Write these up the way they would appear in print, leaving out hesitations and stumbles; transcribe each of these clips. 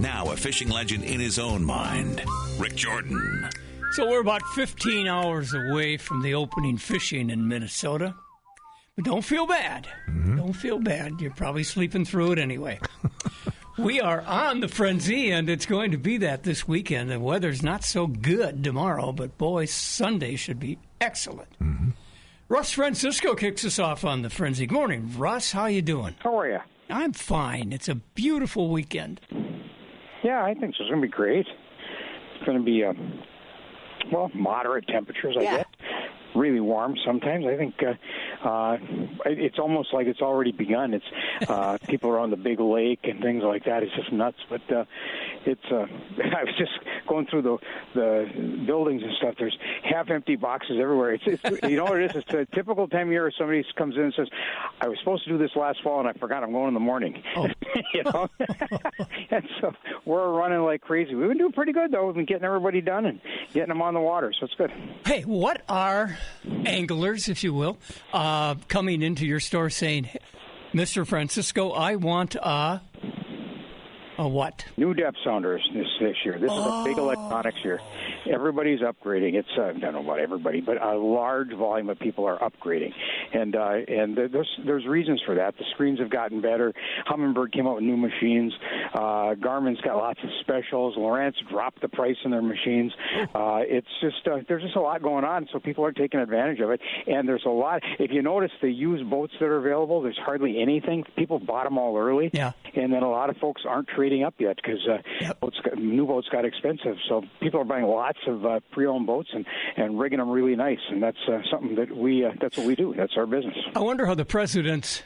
Now a fishing legend in his own mind, Rick Jordan. So we're about 15 hours away from the opening fishing in Minnesota. But don't feel bad. Don't feel bad. You're probably sleeping through it anyway. We are on the frenzy, and it's going to be that this weekend. The weather's not so good tomorrow, but boy, Sunday should be excellent. Russ Francisco kicks us off on the frenzy. Good morning, Russ. How you doing? How are you? I'm fine. It's a beautiful weekend. Yeah, I think so. It's going to be great. It's going to be, moderate temperatures, I guess. Really warm sometimes. I think it's almost like it's already begun. It's people are on the big lake and things like that. It's just nuts. But I was just going through the buildings and stuff. There's half-empty boxes everywhere. It's you know what it is? It's a typical time of year where somebody comes in and says, "I was supposed to do this last fall and I forgot. I'm going in the morning." Oh. You know, and so we're running like crazy. We've been doing pretty good though. We've been getting everybody done and getting them on the water, so it's good. Hey, what are anglers, if you will, coming into your store saying, "Mr. Francisco, I want a what?" New depth sounders this year. This is a big electronics year. Everybody's upgrading. It's I don't know about everybody, but a large volume of people are upgrading, and there's reasons for that. The screens have gotten better. Humminbird came out with new machines. Garmin's got lots of specials. Lowrance dropped the price on their machines. It's just there's just a lot going on, so people are taking advantage of it. And there's a lot. If you notice the used boats that are available, there's hardly anything. People bought them all early, and then a lot of folks aren't trading up yet because new boats got expensive. So people are buying lots of pre-owned boats and rigging them really nice, and that's something that that's what we do. That's our business. I wonder how the president's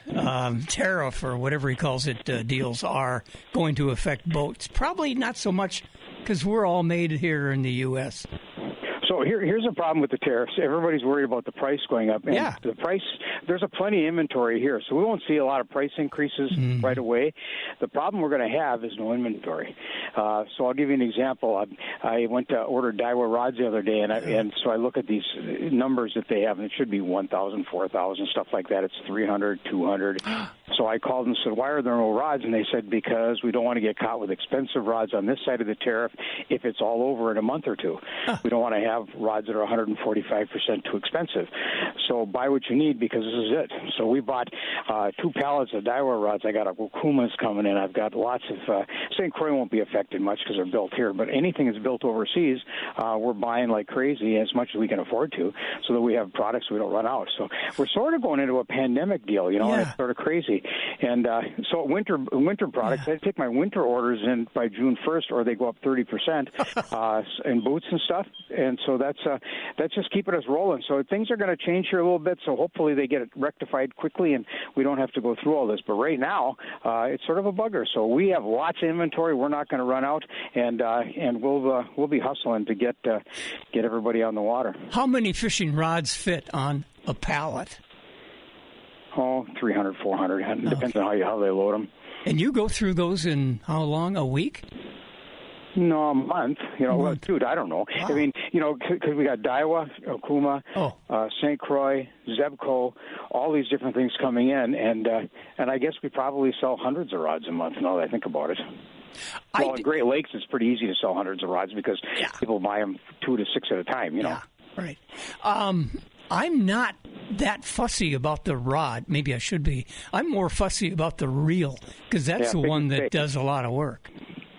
tariff or whatever he calls it deals are going to affect boats. Probably not so much because we're all made here in the U.S. So here's a problem with the tariffs. Everybody's worried about the price going up. And the price, there's a plenty of inventory here, so we won't see a lot of price increases right away. The problem we're going to have is no inventory. So I'll give you an example. I went to order Daiwa rods the other day, and so I look at these numbers that they have, and it should be 1,000, 4,000, stuff like that. It's 300, 200. So I called and said, "Why are there no rods?" And they said, "Because we don't want to get caught with expensive rods on this side of the tariff if it's all over in a month or two. We don't want to have rods that are 145% too expensive. So buy what you need because this is it." So we bought 2 pallets of Daiwa rods. I got Okumas coming in. I've got lots of St. Croix won't be affected much because they're built here, but anything that's built overseas, we're buying like crazy as much as we can afford to, so that we have products so we don't run out. So we're sort of going into a pandemic deal, you know, and it's sort of crazy. And so winter products, I take my winter orders in by June 1st, or they go up 30% in boots and stuff. And so that's just keeping us rolling. So things are going to change here a little bit. So hopefully they get it rectified quickly, and we don't have to go through all this. But right now, it's sort of a bugger. So we have lots of inventory. We're not going to run out, and we'll be hustling to get everybody on the water. How many fishing rods fit on a pallet? 300, 400. It depends on how they load them. And you go through those in how long? A week? No, a month. You know, dude, I don't know. Wow. I mean, you know, because we got Daiwa, Okuma, St. Croix, Zebco, all these different things coming in, and I guess we probably sell hundreds of rods a month. Now that I think about it. Well, in Great Lakes, it's pretty easy to sell hundreds of rods because people buy them 2 to 6 at a time. You know. Yeah, right. I'm not that fussy about the rod. Maybe I should be. I'm more fussy about the reel because that's the one that does a lot of work.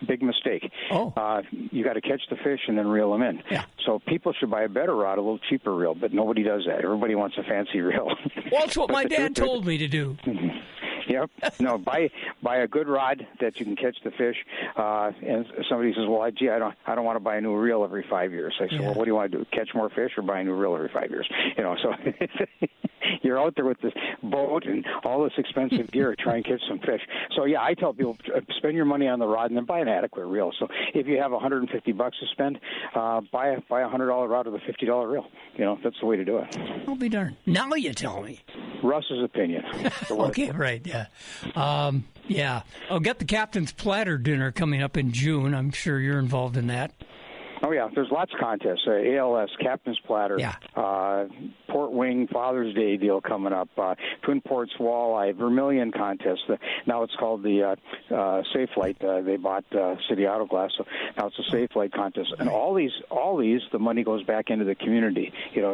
Big mistake. You got to catch the fish and then reel them in. Yeah. So people should buy a better rod, a little cheaper reel, but nobody does that. Everybody wants a fancy reel. Well, that's what my dad told me to do. Yep. No, buy a good rod that you can catch the fish. And somebody says, "Well, I don't want to buy a new reel every 5 years." I say, "Well, what do you want to do? Catch more fish or buy a new reel every 5 years?" You know, so you're out there with this boat and all this expensive gear to try and catch some fish. So yeah, I tell people spend your money on the rod and then buy an adequate reel. So if you have $150 to spend, buy a $100 rod with a $50 reel. You know, that's the way to do it. I'll be darned. Now you tell me. Russ's opinion. Okay, right, yeah. I'll get the Captain's Platter dinner coming up in June. I'm sure you're involved in that. Oh, yeah. There's lots of contests. ALS, Captain's Platter, Yeah. Port Wing Father's Day deal coming up, Twin Ports Walleye, Vermilion contest. Now it's called the Safe Light. They bought City Auto Glass, so now it's a Safe Light contest. And all these, the money goes back into the community.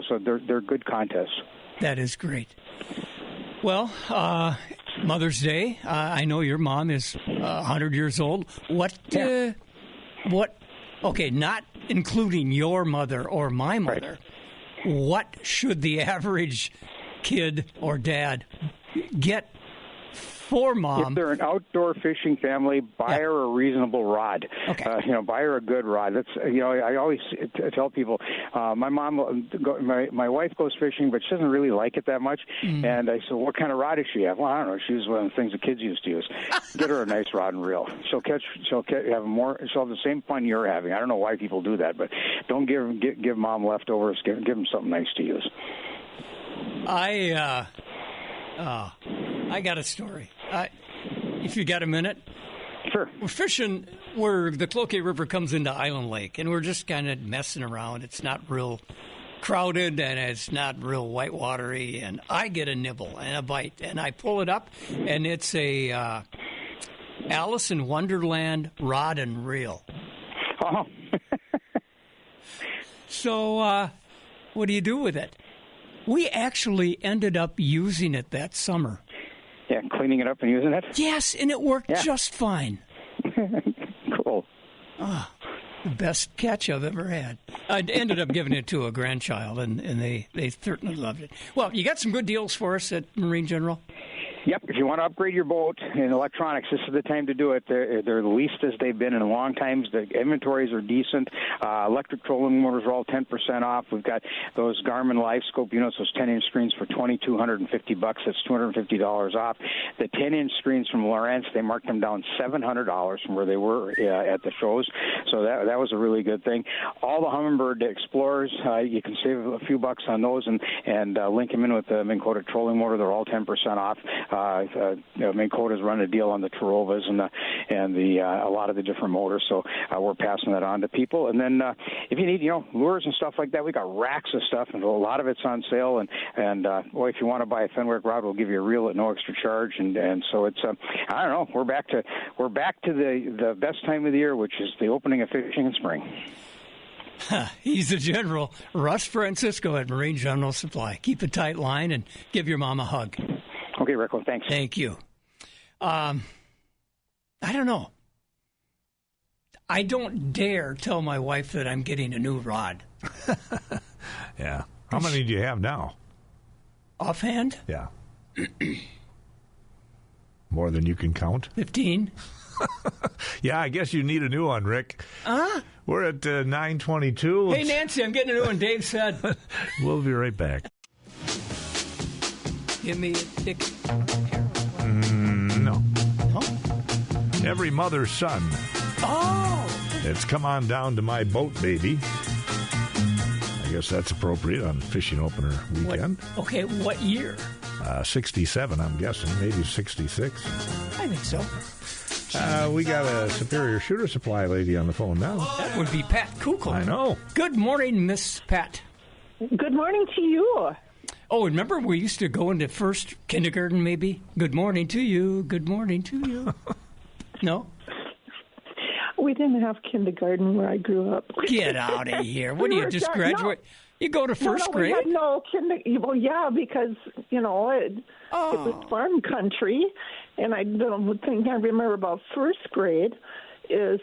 So they're good contests. That is great. Well, Mother's Day. I know your mom is 100 years old. What? Okay, not including your mother or my mother. Right. What should the average kid or dad get for Mom? If they're an outdoor fishing family, buy her a reasonable rod. Okay. Buy her a good rod. That's I always tell people, my mom, my wife goes fishing, but she doesn't really like it that much. Mm. And I said, what kind of rod does she have? Well, I don't know. She uses one of the things the kids used to use. Get her a nice rod and reel. She'll have the same fun you're having. I don't know why people do that, but don't give Mom leftovers. Give them something nice to use. I got a story. If you got a minute. Sure. We're fishing where the Cloquet River comes into Island Lake, and we're just kind of messing around. It's not real crowded, and it's not real whitewatery, and I get a nibble and a bite, and I pull it up, and it's a Alice in Wonderland rod and reel. Oh. So what do you do with it? We actually ended up using it that summer. Yeah, cleaning it up and using it? Yes, and it worked just fine. Cool. Oh, the best catch I've ever had. I ended up giving it to a grandchild, and they certainly loved it. Well, you got some good deals for us at Marine General? Yep. If you want to upgrade your boat in electronics, this is the time to do it. They're the least as they've been in a long time. The inventories are decent. Electric trolling motors are all 10% off. We've got those Garmin LiveScope units, those 10-inch screens for $2,250. That's $250 off. The 10-inch screens from Lawrence, they marked them down $700 from where they were at the shows. So that was a really good thing. All the Humminbird Explorers, you can save a few bucks on those and link them in with the Minn Kota trolling motor. They're all 10% off. Minn Kota's run a deal on the Tarovas and a lot of the different motors, so we're passing that on to people. And then if you need lures and stuff like that, we got racks of stuff, and a lot of it's on sale. And if you want to buy a Fenwick rod, we'll give you a reel at no extra charge. And so it's I don't know, we're back to the best time of the year, which is the opening of fishing in spring. He's the General, Russ Francisco at Marine General Supply. Keep a tight line and give your mom a hug. Okay, Rick, thanks. Thank you. I don't know. I don't dare tell my wife that I'm getting a new rod. Yeah. How many do you have now? Offhand? Yeah. More than you can count? 15. Yeah, I guess you need a new one, Rick. We're at 9:22. Hey, Nancy, I'm getting a new one. Dave said. We'll be right back. Give me a ticket. No. No? Every mother's son. Oh! It's Come On Down to My Boat, Baby. I guess that's appropriate on fishing opener weekend. What year? 67, I'm guessing. Maybe 66. I think so. We got a Superior Shooter Supply lady on the phone now. That would be Pat Kukl. I know. Good morning, Miss Pat. Good morning to you. Oh, remember we used to go into first kindergarten, maybe? Good morning to you. Good morning to you. No? We didn't have kindergarten where I grew up. Get out of here. What do you just graduate? No. You go to first grade? We had no kindergarten. Well, yeah, because, it was farm country. And I don't think I remember about first grade is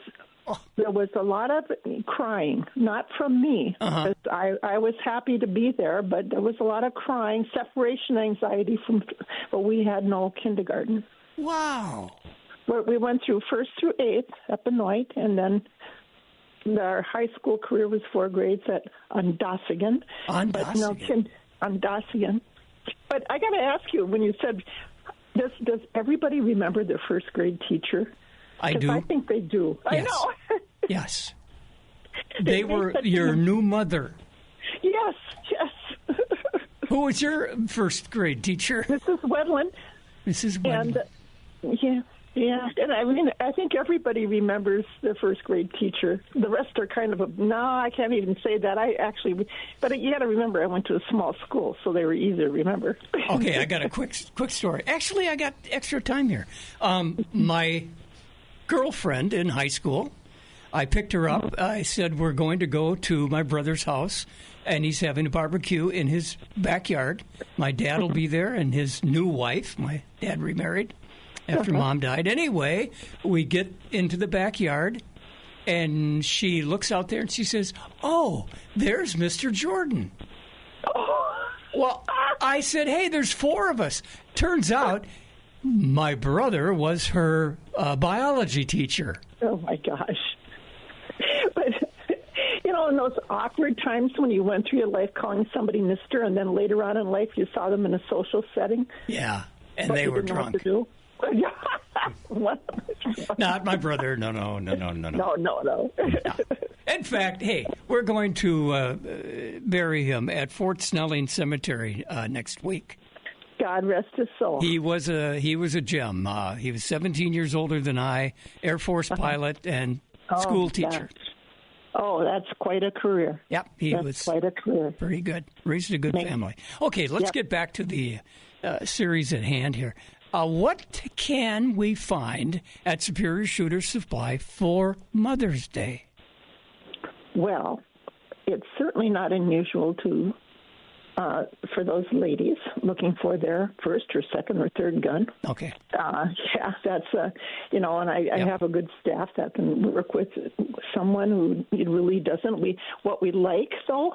there was a lot of crying, not from me. Uh-huh. I was happy to be there, but there was a lot of crying, separation anxiety but we had no kindergarten. Wow. We went through 1st through 8th at Benoit, and then our high school career was 4 grades at Ondossigan. Ondossigan. But I got to ask you, when you said, does everybody remember their first grade teacher? I do. I think they do. Yes. I know. Yes. They were your new mother. Yes. Who was your first grade teacher? Mrs. Wedlin. Mrs. Wedlin. And, Yeah, and I mean, I think everybody remembers their first grade teacher. The rest are kind of I can't even say that. But you got to remember, I went to a small school, so they were easy to remember. Okay, I got a quick story. Actually, I got extra time here. My girlfriend in high school, I picked her up. I said, we're going to go to my brother's house, and he's having a barbecue in his backyard. My dad will be there, and his new wife. My dad remarried after Mom died. Anyway, we get into the backyard, and she looks out there, and she says, oh, there's Mr. Jordan. Well, I said, hey, there's 4 of us. Turns out my brother was her biology teacher. Oh, my gosh. But, in those awkward times when you went through your life calling somebody Mr., and then later on in life you saw them in a social setting. Yeah, and they were drunk. Not my brother. No. No. In fact, hey, we're going to bury him at Fort Snelling Cemetery next week. God rest his soul. He was a gem. He was 17 years older than I, Air Force pilot and school teacher. Oh, that's quite a career. Yep, was quite a career. Very good. Raised a good family. Okay, let's get back to the series at hand here. What can we find at Superior Shooter Supply for Mother's Day? Well, it's certainly not unusual for those ladies looking for their first or second or third gun. Okay. Yeah, that's, and I have a good staff that can work with someone who really doesn't. What we like, though,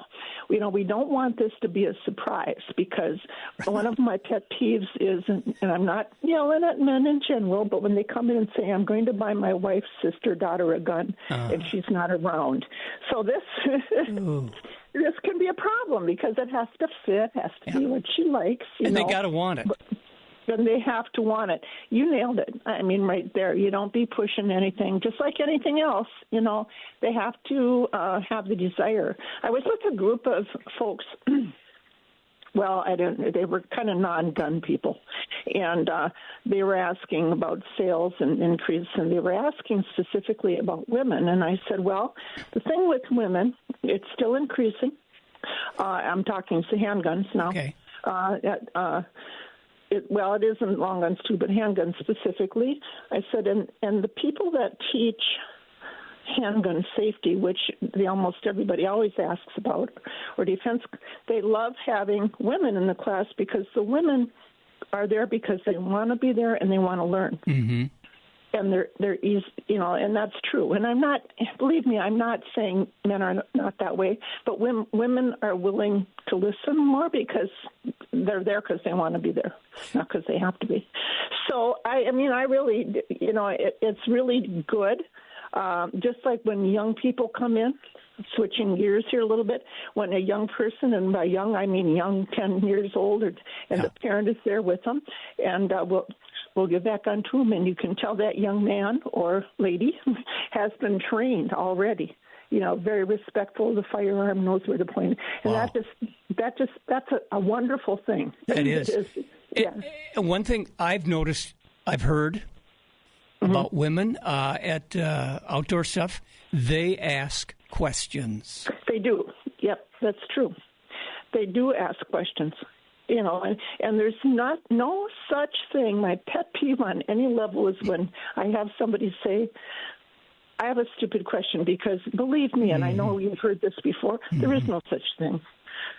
we don't want this to be a surprise, because one of my pet peeves is, and I'm not yelling at men in general, but when they come in and say, I'm going to buy my wife's sister, daughter a gun, and she's not around. So this... This can be a problem because it has to fit, has to be what she likes. And they got to want it. Then they have to want it. You nailed it. I mean, right there. You don't be pushing anything. Just like anything else, they have to have the desire. I was with a group of folks. Well, they were kind of non-gun people, and they were asking about sales and increase, and they were asking specifically about women. And I said, well, the thing with women, it's still increasing. I'm talking to handguns now. Okay. It isn't long guns too, but handguns specifically. I said, and the people that teach handgun safety, which almost everybody always asks about, or defense, they love having women in the class because the women are there because they want to be there and they want to learn. Mm-hmm. And they're easy, and that's true. And believe me, I'm not saying men are not that way, but women are willing to listen more because they're there because they want to be there, not because they have to be. So, I really, it's really good. Just like when young people come in, switching gears here a little bit, when a young person, and by young I mean young, 10 years old, and the parent is there with them, and we'll get back onto them, and you can tell that young man or lady has been trained already. Very respectful of the firearm, knows where to point it. And that's a wonderful thing. It is. One thing I've heard about women at outdoor stuff, they ask questions. They do. Yep, that's true. They do ask questions. And there's no such thing. My pet peeve on any level is when I have somebody say, I have a stupid question, because believe me, and I know you've heard this before, there is no such thing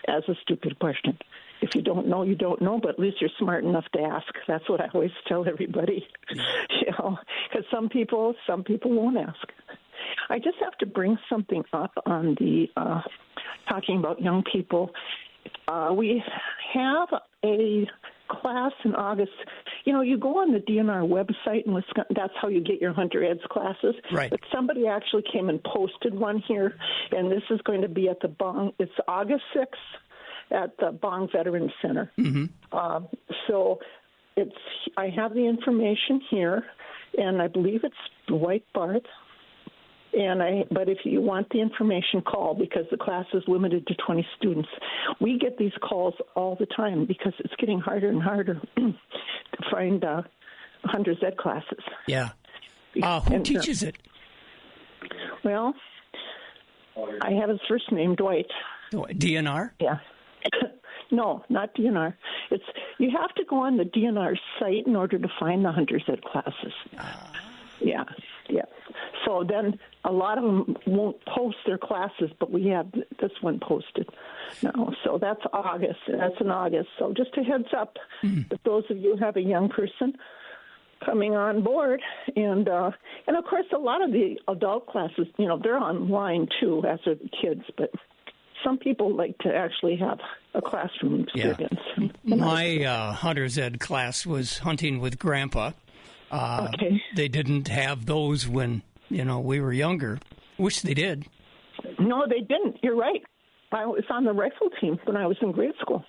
as a stupid question. If you don't know, you don't know, but at least you're smart enough to ask. That's what I always tell everybody, because some people won't ask. I just have to bring something up on the talking about young people. We have a class in August. You go on the DNR website in Wisconsin. That's how you get your Hunter Eds classes. Right. But somebody actually came and posted one here, and this is going to be at the Bong. It's August 6th at the Bong Veterans Center. Mm-hmm. So I have the information here, and I believe it's Dwight Barth. But if you want the information, call, because the class is limited to 20 students. We get these calls all the time because it's getting harder and harder to find Hunter's Ed classes. Yeah. Who teaches it? Well, I have his first name, Dwight. DNR? Yeah. No, not DNR. You have to go on the DNR site in order to find the Hunter's Ed classes. Yeah. So then a lot of them won't post their classes, but we have this one posted now. So that's August. That's in August. So just a heads up, if those of you have a young person coming on board, and of course a lot of the adult classes, they're online too, as are the kids, but some people like to actually have a classroom experience. Yeah. My Hunter's Ed class was hunting with Grandpa. Okay. They didn't have those when, we were younger. Wish they did. No, they didn't. You're right. I was on the rifle team when I was in grade school.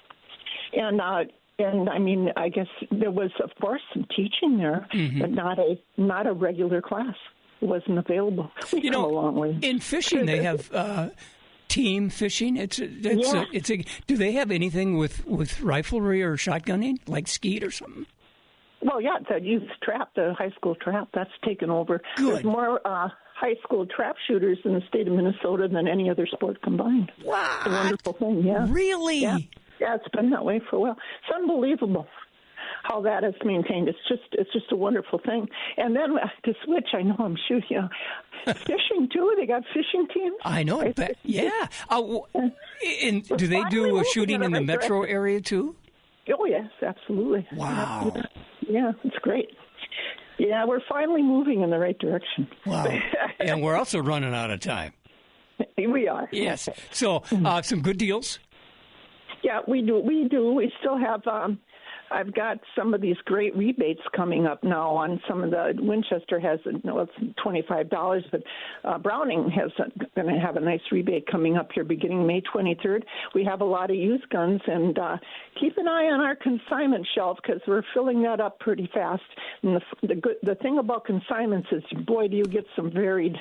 And I mean, I guess there was, of course, some teaching there, but not a regular class. It wasn't available. We've come a long way. In fishing, they have team fishing. Do they have anything with riflery or shotgunning, like skeet or something? Well, yeah, the youth trap, the high school trap, that's taken over. Good. There's more high school trap shooters in the state of Minnesota than any other sport combined. Wow. It's a wonderful thing, yeah. Really? Yeah, it's been that way for a while. It's unbelievable how that is maintained. It's just a wonderful thing. And then to switch, I know I'm shooting, fishing too. They got fishing teams. I know. Yeah. And do they do shooting in the metro area too? Oh, yes, absolutely. Wow. Yeah, it's great. Yeah, we're finally moving in the right direction. Wow. And we're also running out of time. We are. Yes. So some good deals? Yeah, we do. We still have I've got some of these great rebates coming up now on some of the. Winchester has it's $25, but Browning has going to have a nice rebate coming up here beginning May 23rd. We have a lot of used guns, and keep an eye on our consignment shelf because we're filling that up pretty fast. And the thing about consignments is, boy, do you get some varied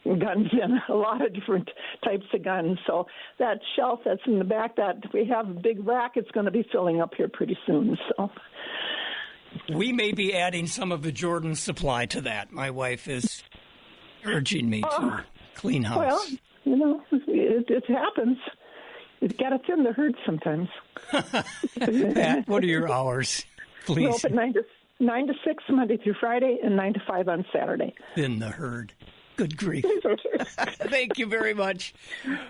guns in, a lot of different types of guns. So that shelf that's in the back, that we have a big rack, it's going to be filling up here pretty soon. So we may be adding some of the Jordan supply to that. My wife is urging me to clean house. Well, it happens. You've got to thin the herd sometimes. Pat, what are your hours, please? We're open 9 to 6 Monday through Friday and 9 to 5 on Saturday. Thin the herd. Good grief. Thank you very much.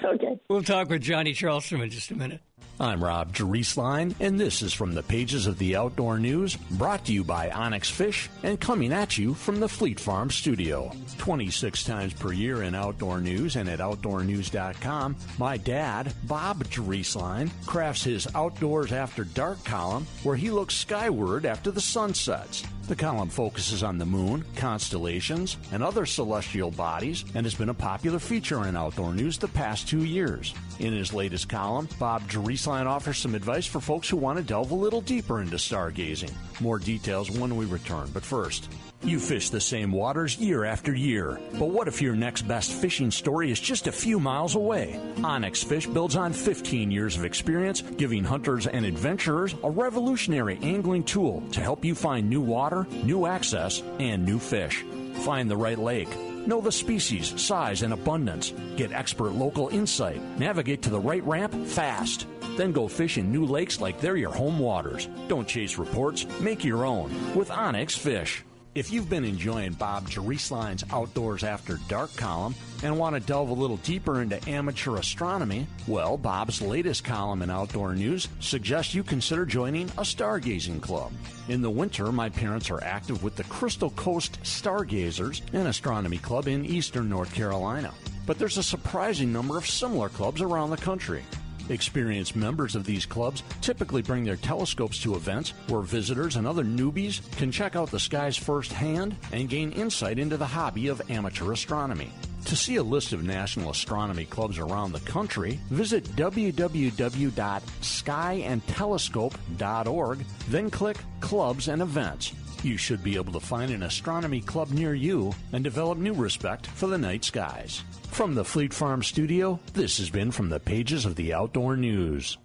Okay. We'll talk with Johnny Charleston in just a minute. I'm Rob Drieslein, and this is from the pages of the Outdoor News, brought to you by Onyx Fish and coming at you from the Fleet Farm studio. 26 times per year in Outdoor News and at OutdoorNews.com, my dad, Bob Drieslein, crafts his Outdoors After Dark column, where he looks skyward after the sun sets. The column focuses on the moon, constellations, and other celestial bodies, and has been a popular feature in Outdoor News the past 2 years. In his latest column, Bob Drieslein offers some advice for folks who want to delve a little deeper into stargazing. More details when we return, but first, you fish the same waters year after year. But what if your next best fishing story is just a few miles away? Onyx Fish builds on 15 years of experience, giving hunters and adventurers a revolutionary angling tool to help you find new water, new access, and new fish. Find the right lake. Know the species, size, and abundance. Get expert local insight. Navigate to the right ramp fast. Then go fish in new lakes like they're your home waters. Don't chase reports. Make your own with Onyx Fish. If you've been enjoying Bob Driesline's Outdoors After Dark column and want to delve a little deeper into amateur astronomy, well, Bob's latest column in Outdoor News suggests you consider joining a stargazing club. In the winter, my parents are active with the Crystal Coast Stargazers, an astronomy club in eastern North Carolina. But there's a surprising number of similar clubs around the country. Experienced members of these clubs typically bring their telescopes to events where visitors and other newbies can check out the skies firsthand and gain insight into the hobby of amateur astronomy. To see a list of national astronomy clubs around the country, visit www.skyandtelescope.org, then click Clubs and Events. You should be able to find an astronomy club near you and develop new respect for the night skies. From the Fleet Farm studio, this has been from the pages of the Outdoor News.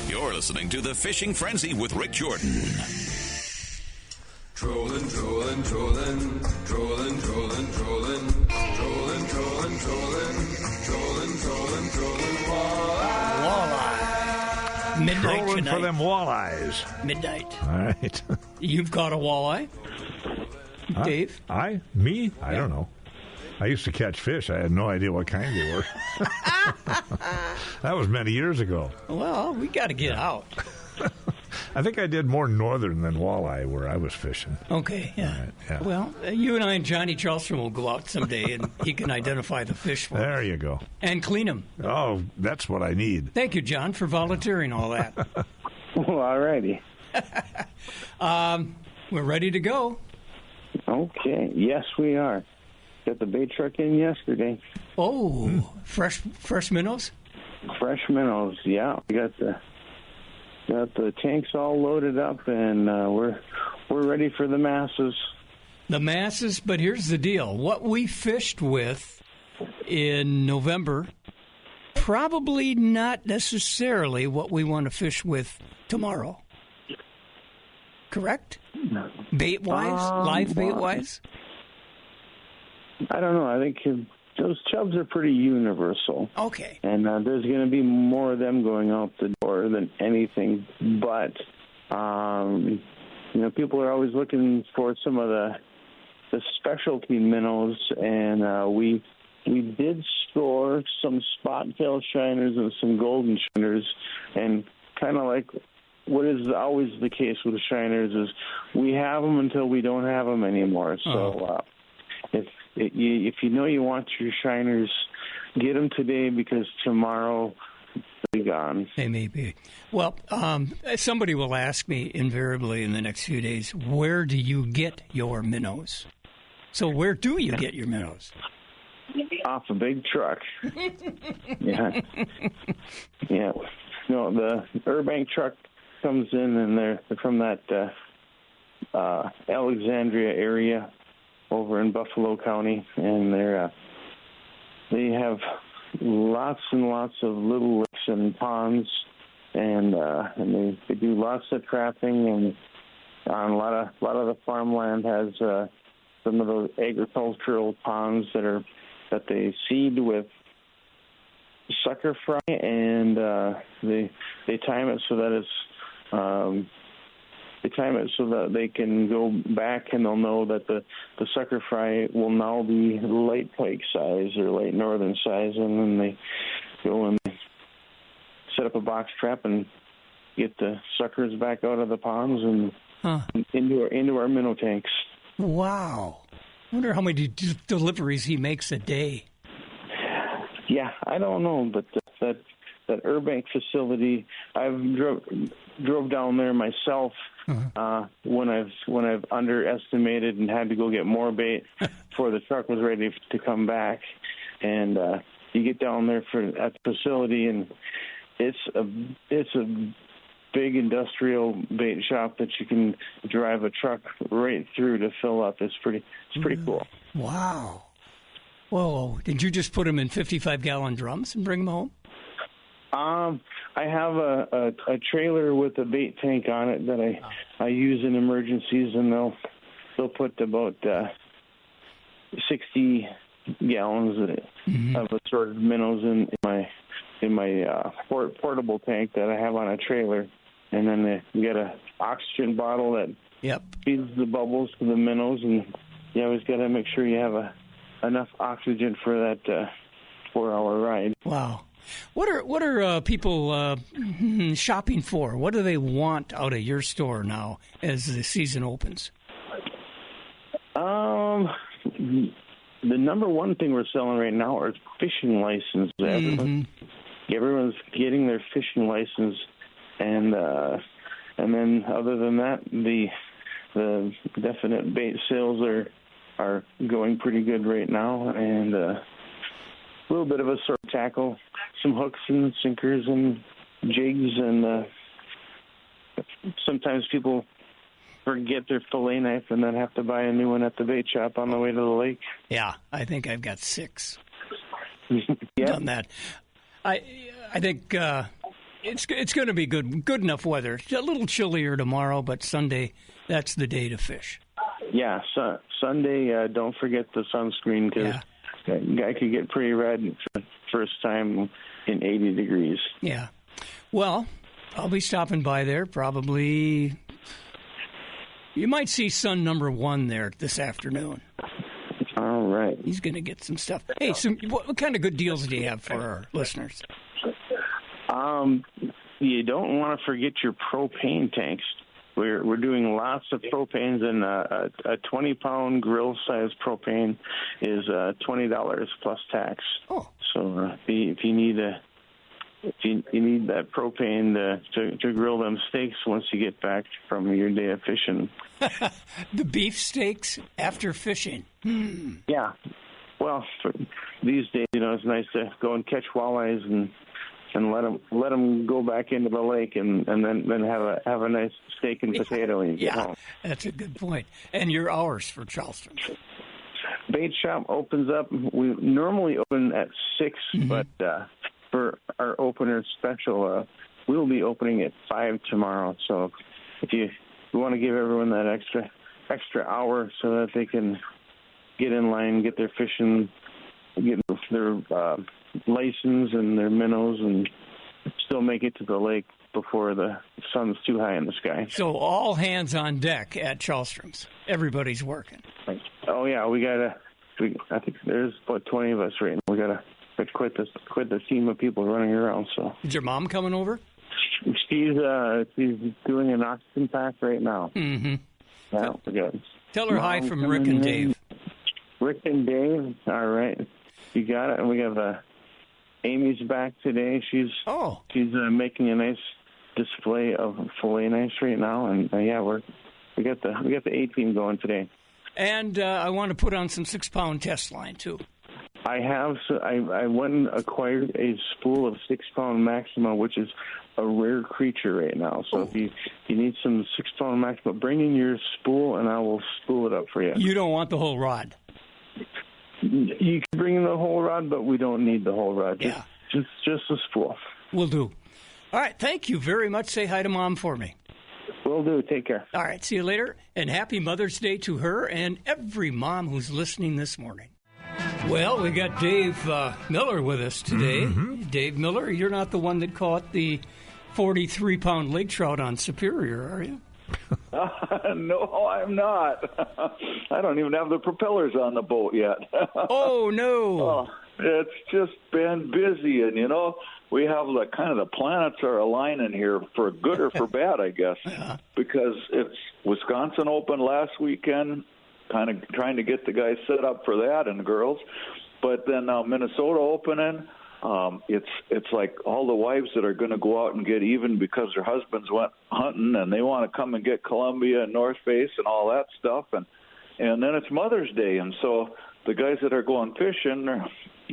You're listening to The Fishing Frenzy with Rick Jordan. Trolling, trolling, trolling, trolling, trolling, trolling, trolling, trolling, trolling, trolling, trolling, trolling, walleye. Midnight Trolling tonight. for them walleyes. Midnight. All right. You've got a walleye, Dave? Me? I don't know. I used to catch fish. I had no idea what kind they were. That was many years ago. Well, we got to get out. I think I did more northern than walleye where I was fishing. Okay, yeah. Right, yeah. Well, you and I and Johnny Charleston will go out someday, and he can identify the fish for us. There you go. And clean them. Oh, that's what I need. Thank you, John, for volunteering all that. Well, all righty. We're ready to go. Okay. Yes, we are. Got the bait truck in yesterday. Oh, fresh minnows? Fresh minnows, yeah. We got the tanks all loaded up, and we're ready for the masses. The masses, but here's the deal. What we fished with in November, probably not necessarily what we want to fish with tomorrow. Correct? Bait-wise? Live bait-wise? I don't know. I think those chubs are pretty universal. Okay. And there's going to be more of them going out the door than anything. But, people are always looking for some of the specialty minnows. And we did score some spot-tail shiners and some golden shiners. And kind of like what is always the case with the shiners is we have them until we don't have them anymore. So if you know you want your shiners, get them today because tomorrow they'll be gone. They may be. Well, somebody will ask me invariably in the next few days, where do you get your minnows? So where do you get your minnows? Off a big truck. Yeah. Yeah. No, the Burbank truck comes in, and they're from that Alexandria area over in Buffalo County, and they have lots and lots of little lakes and ponds, and they do lots of trapping, and a lot of the farmland has some of those agricultural ponds that they seed with sucker fry, and they time it so that it's they can go back and they'll know that the sucker fry will now be light pike size or light northern size, and then they go and set up a box trap and get the suckers back out of the ponds and into our minnow tanks. Wow. I wonder how many deliveries he makes a day. Yeah, I don't know, but that Burbank facility, I've drove down there myself when I've underestimated and had to go get more bait before the truck was ready to come back. And you get down there at the facility, and it's a big industrial bait shop that you can drive a truck right through to fill up. It's pretty cool. Wow. Whoa, did you just put them in 55-gallon drums and bring them home? I have a trailer with a bait tank on it that I use in emergencies, and they'll put about 60 gallons of assorted minnows in my portable tank that I have on a trailer, and then you get a oxygen bottle that feeds the bubbles to the minnows, and you always got to make sure you have enough oxygen for that 4-hour ride. Wow. What are people shopping for? What do they want out of your store now as the season opens? The number one thing we're selling right now are fishing licenses. Everyone's getting their fishing license, and then other than that, the definite bait sales are going pretty good right now, and a little bit of a sort of tackle, some hooks and sinkers and jigs, and sometimes people forget their fillet knife and then have to buy a new one at the bait shop on the way to the lake. Yeah, I think I've got 6. Yeah. Done that. I think it's going to be good enough weather. It's a little chillier tomorrow, but Sunday, that's the day to fish. Yeah, Sunday, don't forget the sunscreen because that guy could get pretty red for the first time in 80 degrees. Yeah. Well, I'll be stopping by there probably. You might see son number 1 there this afternoon. All right. He's going to get some stuff. Hey, what kind of good deals do you have for our listeners? You don't want to forget your propane tanks. We're doing lots of propanes, and a 20-pound grill-size propane is $20 plus tax. Oh. So if you need that propane to grill them steaks once you get back from your day of fishing. The beef steaks after fishing. Yeah. Well, these days, it's nice to go and catch walleyes and let them go back into the lake and then have a nice steak and potato when you get home. That's a good point. And your hours for Charleston? Bait shop opens up. We normally open at 6, but for our opener special, we'll be opening at 5 tomorrow. So if you want to give everyone that extra hour so that they can get in line, get their fishing, get their license and their minnows, and still make it to the lake before the sun's too high in the sky. So all hands on deck at Charleston's. Everybody's working. Oh yeah, I think there's about 20 of us right now. We gotta quit the team of people running around. So is your mom coming over? She's doing an oxygen pack right now. Yeah, tell her hi from Rick and Dave. Rick and Dave, all right. You got it. And we have Amy's back today. She's making a nice display of fillet knives right now, and we got the A team going today. And I want to put on some 6-pound test line too. I have. So I went and acquired a spool of 6-pound Maxima, which is a rare creature right now. So if you need some 6-pound Maxima, bring in your spool, and I will spool it up for you. You don't want the whole rod. You can bring in the whole rod, but we don't need the whole rod. Just a spool. Will do. All right. Thank you very much. Say hi to Mom for me. Will do. Take care. All right. See you later. And happy Mother's Day to her and every mom who's listening this morning. Well, we got Dave Miller with us today. Dave Miller, you're not the one that caught the 43-pound lake trout on Superior, are you? No, I'm not. I don't even have the propellers on the boat yet. Oh, no. It's just been busy, and, we have the planets are aligning here for good or for bad, I guess, because it's Wisconsin Open last weekend, kind of trying to get the guys set up for that and the girls, but then Minnesota opening. It's like all the wives that are going to go out and get even because their husbands went hunting and they want to come and get Columbia and North Face and all that stuff, and then it's Mother's Day, and so the guys that are going fishing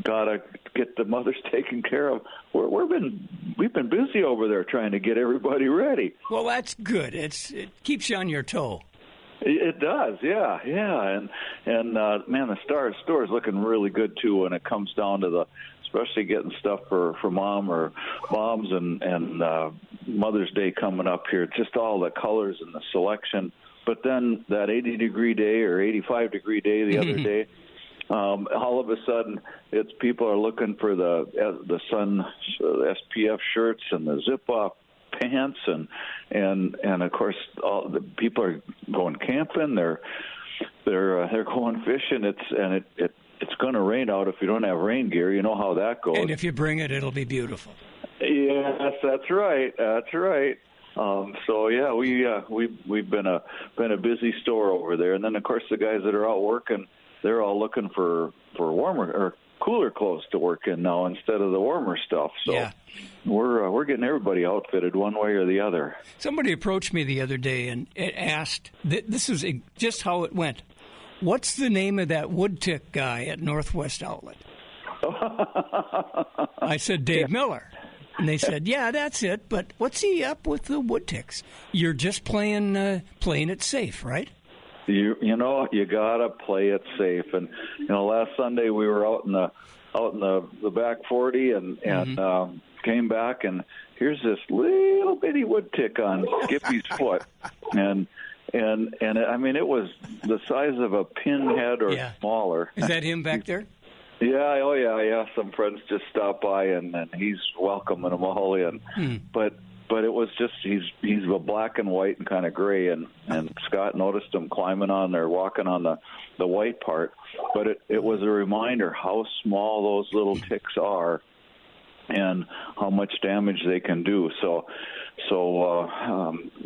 gotta get the mothers taken care of. We've been busy over there trying to get everybody ready. Well, that's good. It keeps you on your toe. It does, yeah, and man, the store is looking really good too when it comes down to especially getting stuff for mom or moms and Mother's Day coming up here. Just all the colors and the selection. But then that 80-degree day or 85-degree day the other day, all of a sudden it's people are looking for the sun SPF shirts and the zip-off pants and of course all the people are going camping. They're going fishing. It's going to rain out if you don't have rain gear. You know how that goes. And if you bring it, it'll be beautiful. Yes, that's right. So yeah, we've been a busy store over there, and then of course the guys that are out working, they're all looking for warmer or cooler clothes to work in now instead of the warmer stuff. So we're getting everybody outfitted one way or the other. Somebody approached me the other day and asked, this is just how it went. What's the name of that wood tick guy at Northwest Outlet? I said, Dave Miller. And they said, yeah, that's it. But what's he up with the wood ticks? You're just playing it safe, right? You gotta play it safe. And last Sunday we were out in the back 40 and came back, and here's this little bitty wood tick on Skippy's foot, and and I mean, it was the size of a pinhead or smaller. Is that him back there? Yeah, oh yeah. Some friends just stopped by, and he's welcoming them all in. But it was just he's a black and white and kind of gray, and Scott noticed him climbing on there, walking on the white part. But it was a reminder how small those little ticks are, and how much damage they can do. So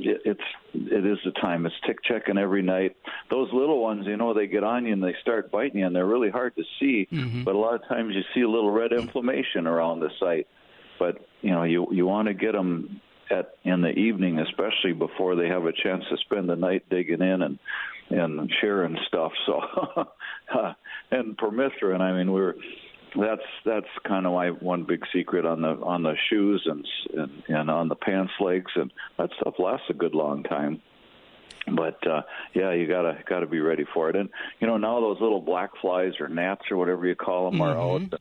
it is the time. It's tick checking every night. Those little ones, they get on you and they start biting you, and they're really hard to see. But a lot of times you see a little red inflammation around the site. But you want to get them in the evening, especially before they have a chance to spend the night digging in and sharing stuff. So and permethrin, I mean, that's kind of my one big secret on the shoes and on the pants legs, and that stuff lasts a good long time. But you gotta be ready for it. And now those little black flies or gnats or whatever you call them are out.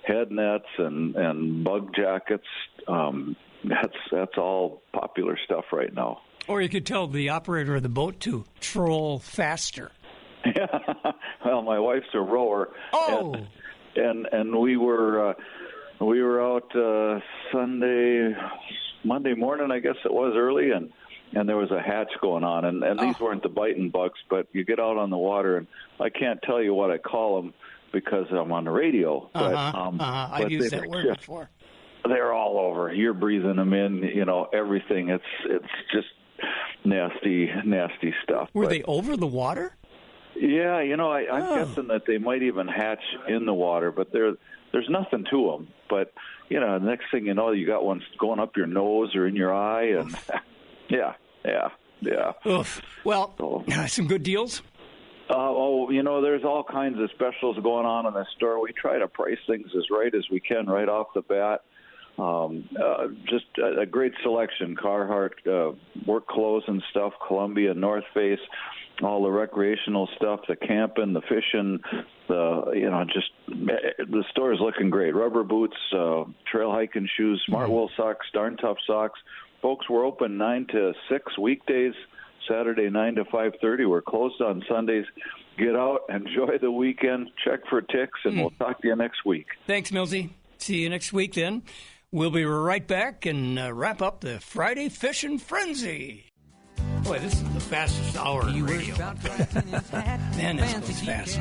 Head nets and bug jackets. That's all popular stuff right now. Or you could tell the operator of the boat to troll faster. Yeah. Well, my wife's a rower. Oh. And we were out Monday morning, I guess it was, early, and there was a hatch going on, and these weren't the biting bugs, but you get out on the water, and I can't tell you what I call them because I'm on the radio. But, I've used that word before. They're all over. You're breathing them in, everything. It's just nasty stuff. Were they over the water? Yeah, I'm guessing that they might even hatch in the water, but there's nothing to them. But, the next thing you know, you got one going up your nose or in your eye, and yeah. Oof. Well, some good deals? There's all kinds of specials going on in the store. We try to price things as right as we can right off the bat. Just a great selection. Carhartt work clothes and stuff, Columbia, North Face, all the recreational stuff, the camping, the fishing, the store is looking great. Rubber boots, trail hiking shoes, smart wool socks, darn tough socks. Folks, we're open 9 to 6 weekdays, Saturday 9 to 5:30. We're closed on Sundays. Get out, enjoy the weekend, check for ticks, and we'll talk to you next week. Thanks, Millsy. See you next week then. We'll be right back and wrap up the Friday Fishing Frenzy. Boy, this is the fastest hour in radio. Man, this goes fast.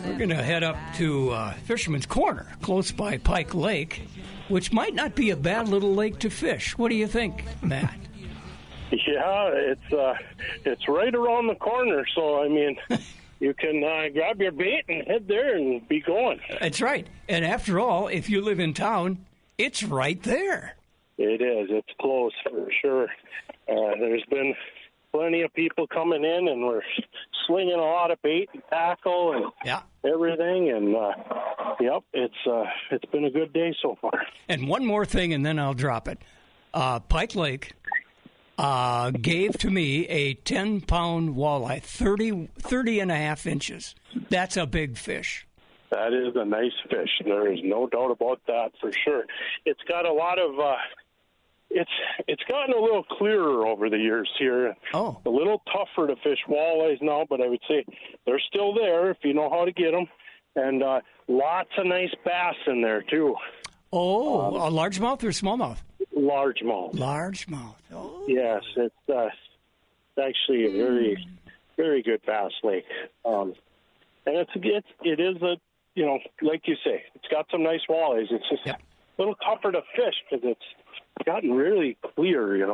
We're going to head up to Fisherman's Corner, close by Pike Lake, which might not be a bad little lake to fish. What do you think, Matt? Yeah, it's right around the corner, so, I mean... You can grab your bait and head there and be going. That's right. And after all, if you live in town, it's right there. It is. It's close for sure. There's been plenty of people coming in, and we're slinging a lot of bait and tackle and everything. And, it's been a good day so far. And one more thing, and then I'll drop it. Pike Lake gave to me a 10-pound walleye, 30 and a half inches. That's a big fish. That is a nice fish. There is no doubt about that for sure. It's got a lot of it's gotten a little clearer over the years here. Oh. A little tougher to fish walleyes now, but I would say they're still there if you know how to get them. And lots of nice bass in there, too. Oh, a largemouth or smallmouth? Largemouth. Largemouth. Oh. Yes, it's actually a very, very good bass lake. And it is a, like you say, it's got some nice walleyes. It's just a little tougher to fish because it's gotten really clear,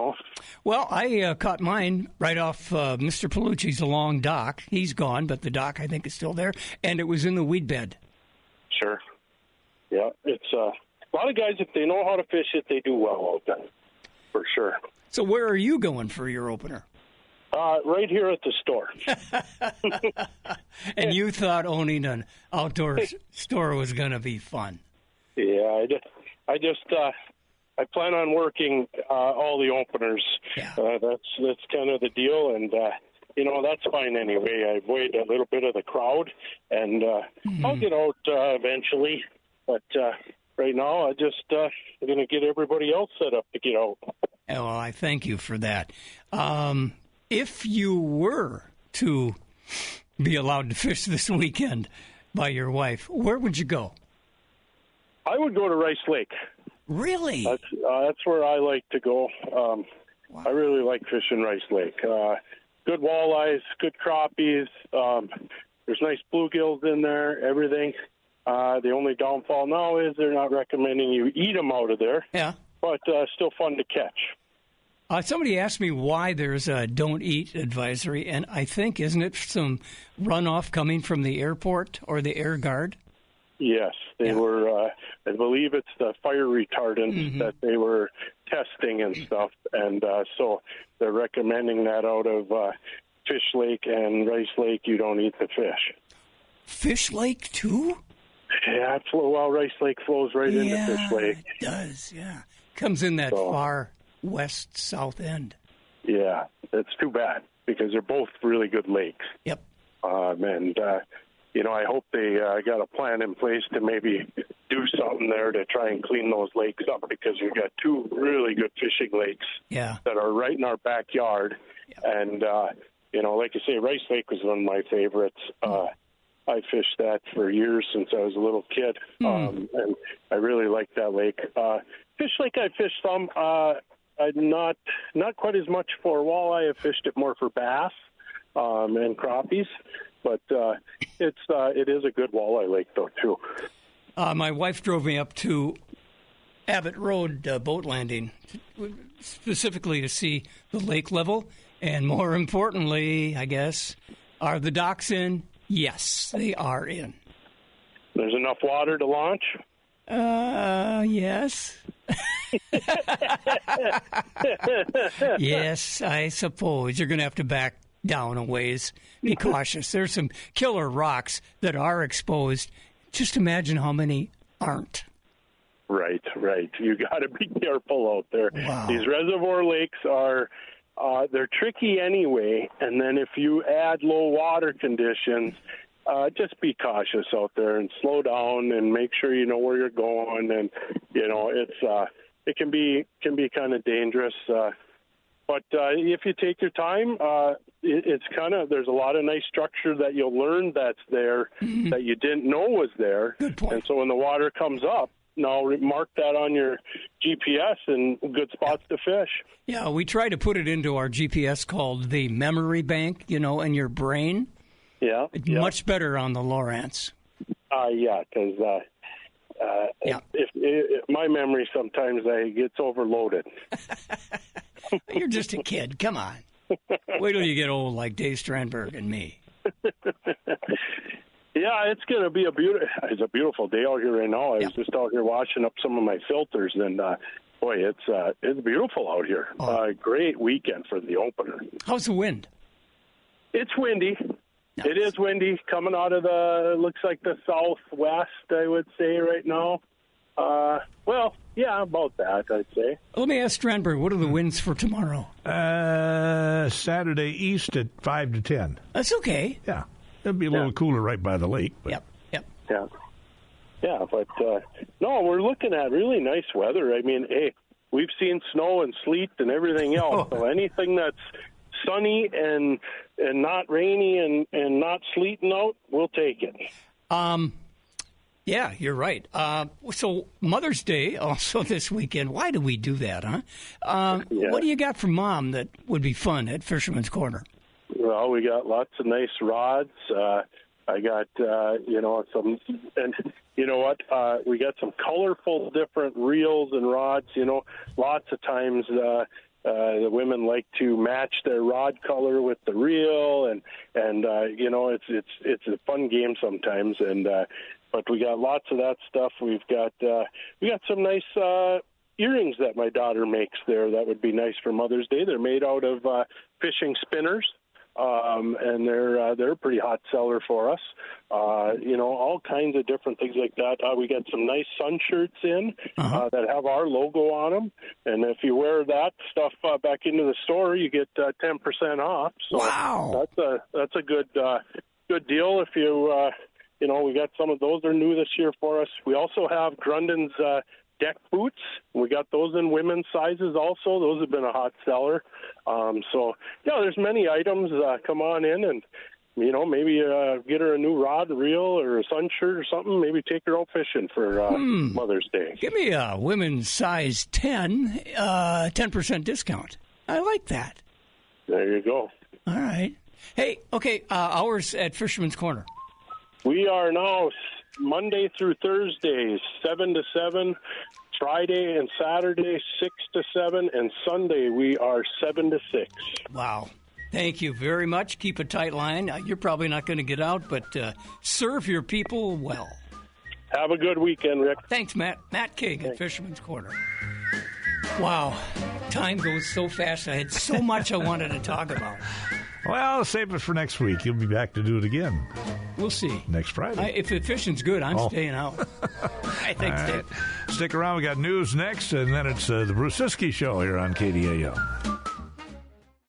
Well, I caught mine right off Mr. Palucci's along dock. He's gone, but the dock, I think, is still there. And it was in the weed bed. Sure. Yeah, it's a lot of guys, if they know how to fish it, they do well out there, for sure. So where are you going for your opener? Right here at the store. And you thought owning an outdoor store was going to be fun. Yeah, I plan on working all the openers. Yeah. That's kind of the deal, and that's fine anyway. I've weighed a little bit of the crowd, and I'll get out eventually. But right now, I'm going to get everybody else set up to get out. Well, I thank you for that. If you were to be allowed to fish this weekend by your wife, where would you go? I would go to Rice Lake. Really? That's where I like to go. Wow. I really like fishing Rice Lake. Good walleyes, good crappies. There's nice bluegills in there, everything. The only downfall now is they're not recommending you eat them out of there. Yeah. But still fun to catch. Somebody asked me why there's a don't eat advisory, and I think, isn't it some runoff coming from the airport or the air guard? Yes, they were, I believe it's the fire retardant that they were testing and stuff, and so they're recommending that out of Fish Lake and Rice Lake, you don't eat the fish. Fish Lake, too? Yeah, Rice Lake flows right into Fish Lake. It does, yeah. Comes in that far west-south end. Yeah, it's too bad, because they're both really good lakes. Yep. I hope they got a plan in place to maybe do something there to try and clean those lakes up, because we've got two really good fishing lakes that are right in our backyard. Yep. And, like I say, Rice Lake was one of my favorites. I fished that for years since I was a little kid, and I really liked that lake. Fish Lake, I fished some. Not quite as much for walleye. I fished it more for bass and crappies. But it is a good walleye lake, though, too. My wife drove me up to Abbott Road boat landing, specifically to see the lake level. And more importantly, I guess, are the docks in? Yes, they are in. There's enough water to launch? Yes. Yes, I suppose. You're going to have to back down a ways. Be cautious. There's some killer rocks that are exposed. Just imagine how many aren't. Right. You got to be careful out there. Wow. These reservoir lakes are they're tricky anyway, and then if you add low water conditions, just be cautious out there and slow down and make sure you know where you're going. And it can be kind of dangerous. But if you take your time, it's kind of, there's a lot of nice structure that you'll learn that's there that you didn't know was there. Good point. And so when the water comes up, now mark that on your GPS and good spots to fish. Yeah, we try to put it into our GPS called the memory bank, in your brain. Yeah. It's much better on the Lowrance. Because if my memory sometimes gets overloaded. You're just a kid. Come on. Wait till you get old like Dave Strandberg and me. Yeah, it's going to be it's a beautiful day out here right now. I was just out here washing up some of my filters, and it's beautiful out here. Great weekend for the opener. How's the wind? It's windy. Nice. It is windy coming out of looks like the southwest, I would say right now. About that, I'd say. Let me ask Strandberg, what are the winds for tomorrow? Saturday east at 5 to 10. That's okay. Yeah. It'll be a little cooler right by the lake. But. Yep. Yeah, but no, we're looking at really nice weather. I mean, hey, we've seen snow and sleet and everything else. So anything that's sunny and not rainy and not sleeting out, we'll take it. Yeah, you're right. So Mother's Day also this weekend. Why do we do that, huh? What do you got for Mom that would be fun at Fisherman's Corner? Well, we got lots of nice rods. I got, some, and you know what? We got some colorful different reels and rods. Lots of times the women like to match their rod color with the reel, and it's a fun game sometimes. But we got lots of that stuff. We got some nice earrings that my daughter makes there. That would be nice for Mother's Day. They're made out of fishing spinners. And they're a pretty hot seller for us. All kinds of different things like that. We got some nice sun shirts in that have our logo on them, and if you wear that stuff back into the store, you get 10% off. So wow, that's a good deal. If you we got some of those. They're new this year for us. We also have Grundon's deck boots. We got those in women's sizes also. Those have been a hot seller. So, yeah, there's many items. Come on in and, maybe get her a new rod, reel, or a sun shirt or something. Maybe take her out fishing for Mother's Day. Give me a women's size 10, 10% discount. I like that. There you go. All right. Hey, okay, hours at Fisherman's Corner. We are now Monday through Thursdays, 7 to 7. Friday and Saturday, 6 to 7. And Sunday, we are 7 to 6. Wow. Thank you very much. Keep a tight line. You're probably not going to get out, but serve your people well. Have a good weekend, Rick. Thanks, Matt. Matt King at Fisherman's Corner. Wow. Time goes so fast. I had so much I wanted to talk about. Well, save it for next week. You'll be back to do it again. We'll see. Next Friday. If the fishing's good, I'm staying out. I think. Right. Stick around. We got news next, and then it's the Bruce Siskey Show here on KDAL.